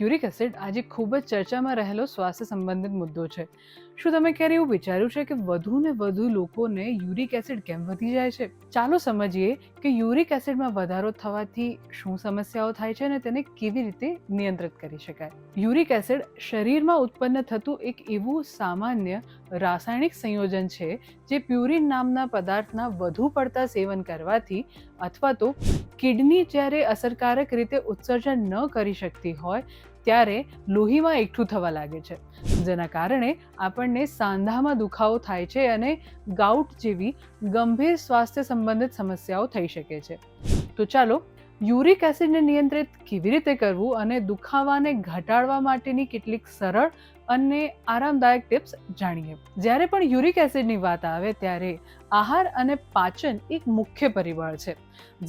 Uric acid આજે ખૂબ જ ચર્ચામાં રહેલો સ્વાસ્થ્ય સંબંધિત મુદ્દો છે. શું તમે ક્યારે એવું વિચાર્યું છે કે વધુ ને વધુ લોકોને યુરિક એસિડ કેમ વધી જાય છે? ચાલો સમજીએ કે યુરિક એસિડમાં વધારો થવાથી શું સમસ્યાઓ થાય છે અને તેને કેવી રીતે નિયંત્રિત કરી શકાય. યુરિક એસિડ શરીરમાં ઉત્પન્ન થતું એક એવું સામાન્ય રાસાયણિક સંયોજન છે જે પ્યુરિન નામના પદાર્થના વધુ પડતા સેવન કરવાથી અથવા તો કિડની જ્યારે અસરકારક રીતે ઉત્સર્જન ન કરી શકતી હોય ત્યારે લોહીમાં એકઠું થવા લાગે છે, જેના કારણે આપણને સાંધામાં દુખાવો થાય છે અને ગાઉટ જેવી ગંભીર સ્વાસ્થ્ય સંબંધિત સમસ્યાઓ થઈ શકે છે. તો ચાલો યુરિક એસિડને નિયંત્રિત કેવી રીતે કરવું અને દુખાવાને ઘટાડવા માટેની કેટલીક સરળ અને આરામદાયક ટિપ્સ જાણીએ. જ્યારે પણ યુરિક એસિડની વાત આવે ત્યારે આહાર અને પાચન એક મુખ્ય પરિબળ છે.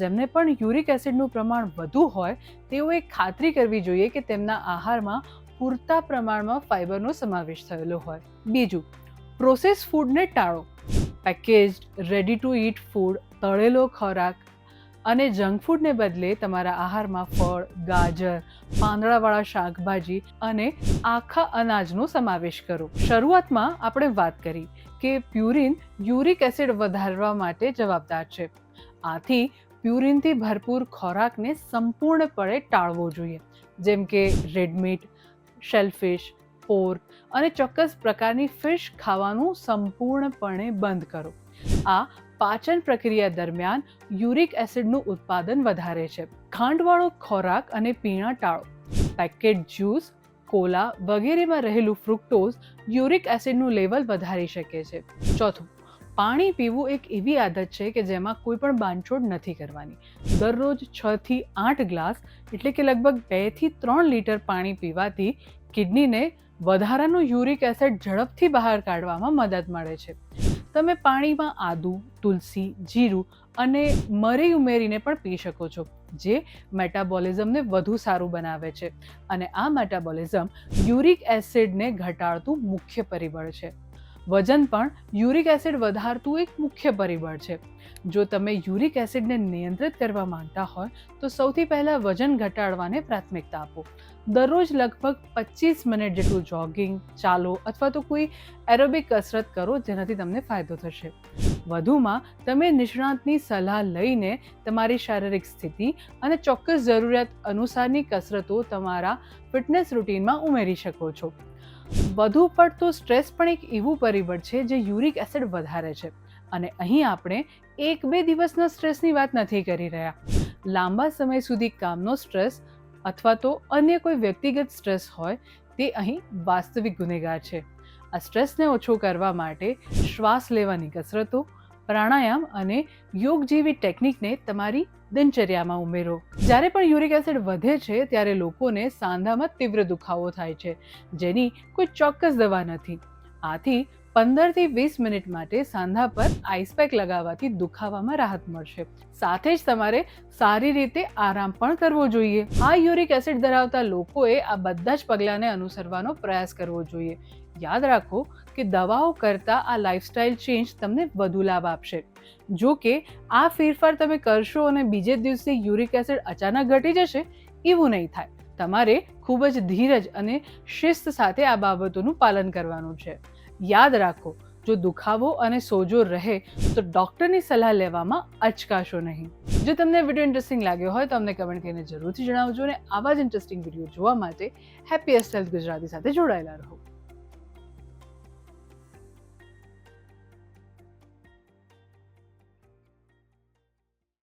જેમને પણ યુરિક એસિડનું પ્રમાણ વધુ હોય તેઓએ ખાતરી કરવી જોઈએ કે તેમના આહારમાં પૂરતા પ્રમાણમાં ફાઇબરનો સમાવેશ થયેલો હોય. બીજું, પ્રોસેસ ફૂડને ટાળો. Packaged, ready to eat food, તળેલો ખોરાક અને જંક ફૂડને બદલે તમારા આહારમાં ફળ, ગાજર, પાંદડાવાળા શાકભાજી અને આખા અનાજનો સમાવેશ કરો. શરૂઆતમાં આપણે વાત કરી કે પ્યુરિન યુરિક એસિડ વધારવા માટે જવાબદાર છે. આથી પ્યુરિનથી ભરપૂર ખોરાકને સંપૂર્ણપણે ટાળવો જોઈએ, જેમ કે રેડ મીટ, શેલફિશ, પોર્ક અને ચોક્કસ પ્રકારની ફિશ ખાવાનું સંપૂર્ણપણે બંધ કરો. આ પાચન પ્રક્રિયા દરમિયાન યુરિક એસિડનું ઉત્પાદન વધારે છે. ખાંડવાળો ખોરાક અને પીણા ટાળો. પેકેટ જ્યુસ, કોલા વગેરેમાં રહેલું ફ્રુક્ટોઝ યુરિક એસિડનું લેવલ વધારી શકે છે. ચોથું, પાણી પીવું એક એવી આદત છે કે જેમાં કોઈ પણ બાંધછોડ નથી કરવાની. દરરોજ 6 થી 8 ગ્લાસ એટલે કે લગભગ 2 થી 3 લીટર પાણી પીવાથી કિડનીને વધારાનું યુરિક એસિડ ઝડપથી બહાર કાઢવામાં મદદ મળે છે. તમે પાણીમાં આદુ, તુલસી, જીરું અને મરી ઉમેરીને પણ પી શકો છો, જે મેટાબોલિઝમને વધુ સારું બનાવે છે અને આ મેટાબોલિઝમ યુરિક એસિડને ઘટાડતું મુખ્ય પરિબળ છે. વજન પણ યુરિક એસિડ વધારતું એક મુખ્ય પરિબળ છે. જો તમે યુરિક એસિડને નિયંત્રિત કરવા માંગતા હોય તો સૌથી પહેલા વજન ઘટાડવાને પ્રાથમિકતા આપો. દરરોજ લગભગ 25 મિનિટ જેટલું જોગિંગ, ચાલો અથવા તો કોઈ એરોબિક કસરત કરો, જેનાથી તમને ફાયદો થશે. વધુમાં તમે નિષ્ણાતની સલાહ લઈને તમારી શારીરિક સ્થિતિ અને ચોક્કસ જરૂરિયાત અનુસારની કસરતો તમારા ફિટનેસ રૂટીનમાં ઉમેરી શકો છો. વધુ પડતો સ્ટ્રેસ પણ એક એવું પરિબળ છે જે યુરિક એસિડ વધારે છે અને અહીં આપણે 1-2 દિવસના સ્ટ્રેસની વાત નથી કરી રહ્યા. લાંબા સમય સુધી કામનો સ્ટ્રેસ અથવા તો અન્ય કોઈ વ્યક્તિગત સ્ટ્રેસ હોય તે અહીં વાસ્તવિક ગુનેગાર છે. આ સ્ટ્રેસને ઓછો કરવા માટે શ્વાસ લેવાની કસરતો, પ્રાણાયામ અને યોગ જેવી ટેકનિકને તમારી દિનચર્યામાં ઉમેરો. જ્યારે પણ યુરિક એસિડ વધે છે ત્યારે લોકોને સાંધામાં તીવ્ર દુખાવો થાય છે, જેની કોઈ ચોક્કસ દવા નથી. આથી 15 થી 20 મિનિટ માટે સાંધા પર આઈસ પેક લગાવવાથી દુખાવામાં રાહત મળશે. સાથે જ તમારે સારી રીતે આરામ પણ કરવો જોઈએ. આ યુરિક એસિડ ધરાવતા લોકોએ આ બધા જ પગલાંને અનુસરવાનો પ્રયાસ કરવો જોઈએ. યાદ રાખો કે દવાઓ કરતાં આ લાઇફસ્ટાઇલ ચેન્જ તમને વધુ લાભ આપશે. જો કે આ ફેરફાર તમે કરશો અને બીજે દિવસે યુરિક એસિડ અચાનક ઘટી જશે એવું નહીં થાય. તમારે ખૂબ જ ધીરજ અને શિસ્ત સાથે આ બાબતોનું પાલન કરવાનું છે. યાદ રાખો, જો દુખાવો અને સોજો રહે તો ડૉક્ટરની સલાહ લેવામાં અચકાશો નહીં. જો તમને વિડીયો ઇન્ટરેસ્ટિંગ લાગ્યો હોય તો અમને કમેન્ટ કરીને જરૂરથી જણાવજો અને આવા જ ઇન્ટરેસ્ટિંગ વિડીયો જોવા માટે હેપીએસ્ટ હેલ્થ ગુજરાતી સાથે જોડાયેલા રહો.